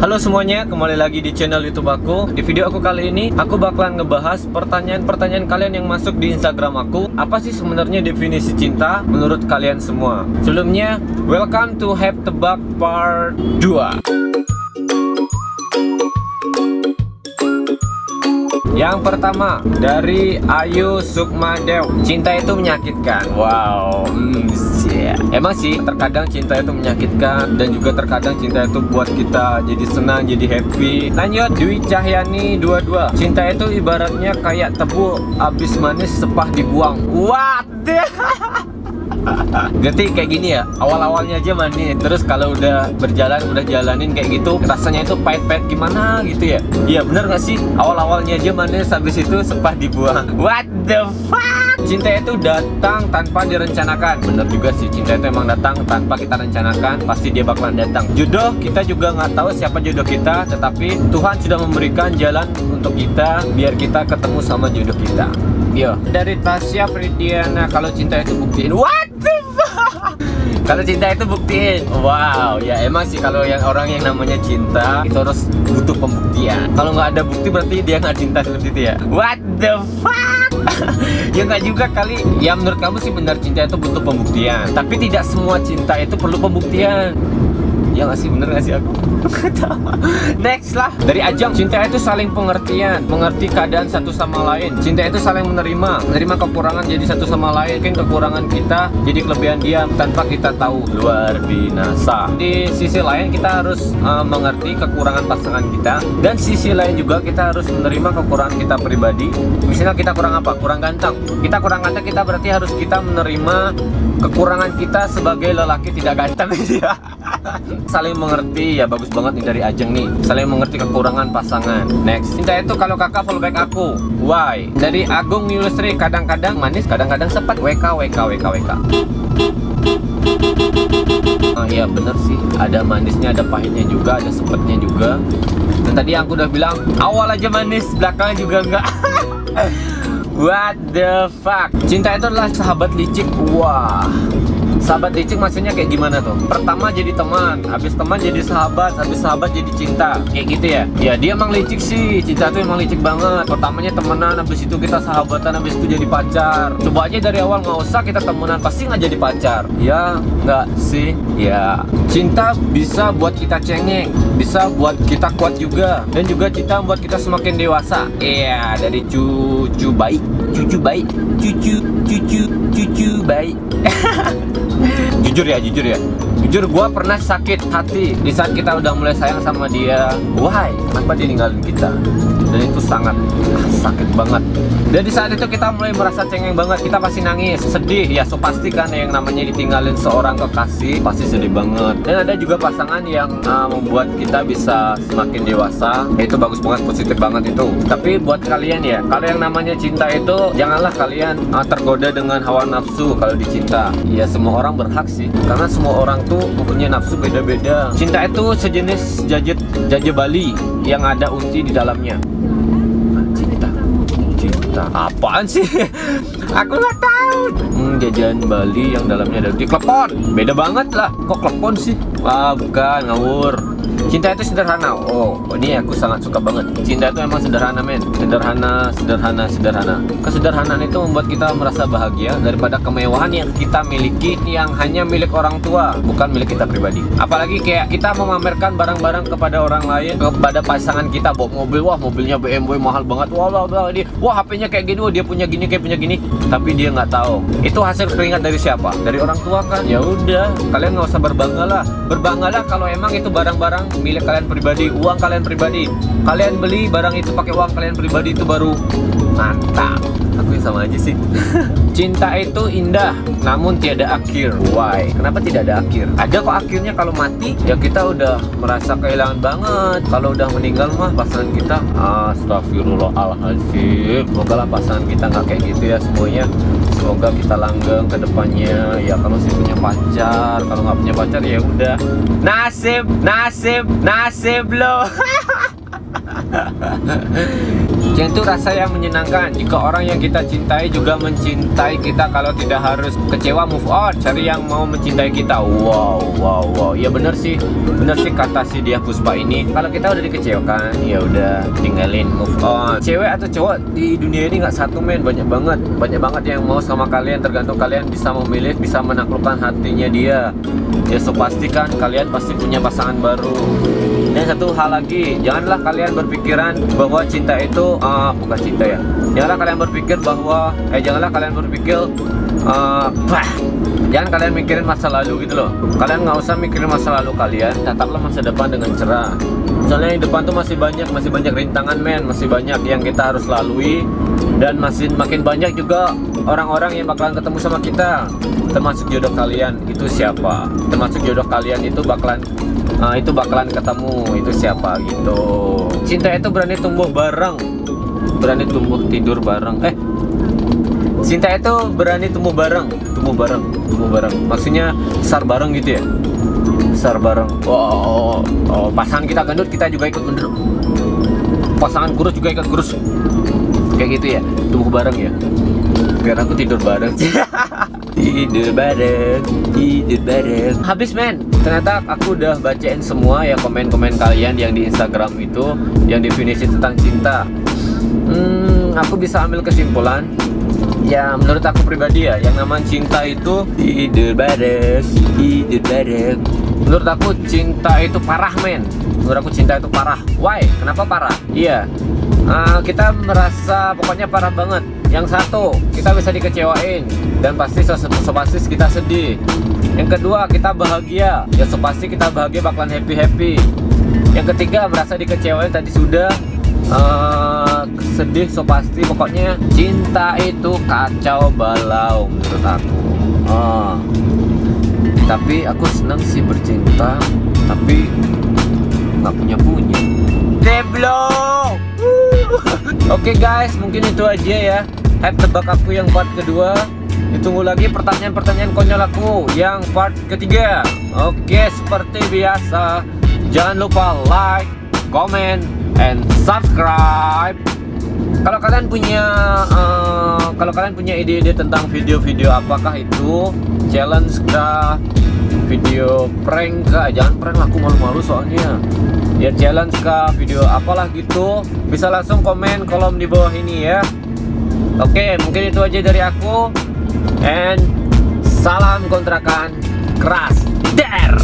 Halo semuanya, kembali lagi di channel YouTube aku. Di video aku kali ini, aku bakalan ngebahas pertanyaan-pertanyaan kalian yang masuk di Instagram aku. Apa sih sebenarnya definisi cinta menurut kalian semua? Sebelumnya, welcome to Have Tebak Part 2. Yang pertama dari Ayu Sukmadew, cinta itu menyakitkan. Wow, emang sih terkadang cinta itu menyakitkan dan juga terkadang cinta itu buat kita jadi senang, jadi happy. Lanjut, Dwi Cahyani 22, cinta itu ibaratnya kayak tebu abis manis sepah dibuang. What? Berarti kayak gini ya, awal-awalnya aja manis, terus kalau udah berjalan, udah jalanin kayak gitu, rasanya itu pahit-pahit gimana gitu ya. Iya bener gak sih? Awal-awalnya aja manis, habis itu sepah dibuang. What the fuck? Cinta itu datang tanpa direncanakan. Bener juga sih, cinta itu emang datang tanpa kita rencanakan. Pasti dia bakalan datang. Jodoh, kita juga nggak tahu siapa jodoh kita, tetapi Tuhan sudah memberikan jalan untuk kita biar kita ketemu sama jodoh kita. Yo, dari Tasya Pridiana, kalau cinta itu buktiin. What the fuck? Kalau cinta itu buktiin. Wow, ya emang sih kalau yang orang yang namanya cinta itu harus butuh pembuktian. Kalau nggak ada bukti berarti dia nggak cinta seperti itu ya. What the fuck? Ya nggak juga kali. Ya menurut kamu sih benar, cinta itu butuh pembuktian. Tapi tidak semua cinta itu perlu pembuktian. Ya nggak sih, bener nggak sih aku? Next lah, dari Ajeng, cinta itu saling pengertian, mengerti keadaan satu sama lain. Cinta itu saling menerima kekurangan jadi satu sama lain. Mungkin kekurangan kita jadi kelebihan dia tanpa kita tahu. Luar binasa. Di sisi lain kita harus mengerti kekurangan pasangan kita, dan sisi lain juga kita harus menerima kekurangan kita pribadi. Misalnya kita kurang apa? Kurang ganteng. Kita kurang ganteng, kita berarti harus kita menerima kekurangan kita sebagai lelaki tidak ganteng. Saling mengerti, ya bagus banget nih dari Ajeng nih. Saling mengerti kekurangan pasangan. Next, cinta itu kalau kakak follow back aku. Why? Dari Agung Yulistri, kadang-kadang manis, kadang-kadang sepet. WK. Iya bener sih, ada manisnya, ada pahitnya juga, ada sepetnya juga. Dan tadi aku udah bilang, awal aja manis, belakang juga enggak. What the fuck? Cinta itu adalah sahabat licik. Wah, sahabat licik maksudnya kayak gimana tuh? Pertama jadi teman, habis teman jadi sahabat, habis sahabat jadi cinta. Kayak gitu ya? Ya dia emang licik sih, cinta tuh emang licik banget. Pertamanya temenan, habis itu kita sahabatan, habis itu jadi pacar. Coba aja dari awal nggak usah kita temenan, pasti nggak jadi pacar. Ya nggak sih? Ya, cinta bisa buat kita cengeng, bisa buat kita kuat juga, dan juga cinta buat kita semakin dewasa. Iya, dari cucu baik, cucu baik. Jujur gue pernah sakit hati di saat kita udah mulai sayang sama dia. Why? Kenapa dia ninggalin kita? Dan itu sangat sakit banget. Dan di saat itu kita mulai merasa cengeng banget. Kita pasti nangis, sedih. Ya so pasti kan yang namanya ditinggalin seorang kekasih pasti sedih banget. Dan ada juga pasangan yang membuat kita bisa semakin dewasa. Itu bagus banget, positif banget itu. Tapi buat kalian ya, kalau yang namanya cinta itu janganlah kalian tergoda dengan hawa nafsu kalau dicinta. Ya semua orang berhak sih, karena semua orang tuh mempunyai nafsu beda-beda. Cinta itu sejenis jajah Bali yang ada unti di dalamnya. Cinta apaan sih? Aku nggak tahu. Jajan Bali yang dalamnya ada unti. Klepon, beda banget lah. Kok klepon sih? Ah bukan, ngawur. Cinta itu sederhana. Oh, ini aku sangat suka banget. Cinta itu emang sederhana, men. Sederhana. Kesederhanaan itu membuat kita merasa bahagia daripada kemewahan yang kita miliki yang hanya milik orang tua, bukan milik kita pribadi. Apalagi kayak kita memamerkan barang-barang kepada orang lain, kepada pasangan kita, bawa mobil, wah mobilnya BMW mahal banget, wah HP-nya kayak gini, wah dia punya gini, kayak punya gini, tapi dia nggak tahu itu hasil keringat dari siapa? Dari orang tua kan? Ya udah, kalian nggak usah berbanggalah. Berbanggalah kalau emang itu barang-barang milik kalian pribadi, uang kalian pribadi. Kalian beli barang itu pakai uang kalian pribadi, itu baru mantap. Aku sama aja sih. Cinta itu indah, namun tiada akhir. Why? Kenapa tidak ada akhir? Ada kok akhirnya. Kalau mati, ya kita udah merasa kehilangan banget. Kalau udah meninggal mah pasangan kita, astagfirullahaladzim. Semoga lah pasangan kita nggak kayak gitu ya semuanya. Semoga kita langgeng ke depannya. Ya kalau sih punya pacar, kalau nggak punya pacar ya udah. Nasib lo. Yang itu rasa yang menyenangkan jika orang yang kita cintai juga mencintai kita. Kalau tidak harus kecewa, move on, cari yang mau mencintai kita. Wow. Ya bener sih kata si Dia Puspa ini. Kalau kita udah dikecewakan, ya udah tinggalin, move on. Cewek atau cowok di dunia ini nggak satu, men. Banyak banget yang mau sama kalian. Tergantung kalian bisa memilih, bisa menaklukkan hatinya dia. Ya so pastikan kalian pasti punya pasangan baru. Dan satu hal lagi, janganlah kalian berpikiran bahwa cinta itu bukan cinta ya. Janganlah kalian berpikir jangan kalian mikirin masa lalu gitu loh. Kalian nggak usah mikirin masa lalu kalian, tataplah masa depan dengan cerah. Soalnya yang depan tuh masih banyak rintangan, men. Masih banyak yang kita harus lalui. Dan makin banyak juga orang-orang yang bakalan ketemu sama kita. Termasuk jodoh kalian itu siapa? Termasuk jodoh kalian itu bakalan ketemu itu siapa gitu. Cinta itu berani tumbuh bareng, berani tumbuh tidur bareng. Cinta itu berani tumbuh bareng. Maksudnya besar bareng gitu ya. Besar bareng. Pasangan kita gendut, kita juga ikut gendut. Pasangan kurus juga ikut kurus. Kayak gitu ya, tumbuh bareng ya. Biar aku tidur bareng. Tidur bareng. Habis, men. Ternyata aku udah bacain semua ya komen-komen kalian yang di Instagram itu, yang definisi tentang cinta. Aku bisa ambil kesimpulan. Ya menurut aku pribadi ya, yang namanya cinta itu tidur bareng. Menurut aku cinta itu parah, men. Menurut aku cinta itu parah. Why? Kenapa parah? Iya. Kita merasa pokoknya parah banget. Yang satu, kita bisa dikecewain dan pasti pasti kita sedih. Yang kedua, kita bahagia. Ya pasti kita bahagia, bakalan happy. Yang ketiga, merasa dikecewain tadi sudah. Sedih pasti. Pokoknya cinta itu kacau balau menurut aku. Tapi aku senang sih bercinta, tapi nggak punya. Deblok. Oke guys, mungkin itu aja ya hype tebak aku yang part kedua. Ditunggu lagi pertanyaan-pertanyaan konyol aku yang part ketiga. Oke, seperti biasa, jangan lupa like, comment, and subscribe. Kalau kalian punya ide-ide tentang video-video apakah itu, challenge kah, video prank kah? Jangan prank, aku malu-malu soalnya. Ya challenge kah, video apalah gitu, bisa langsung komen kolom di bawah ini ya. Oke, mungkin itu aja dari aku. And salam kontrakan keras. Der.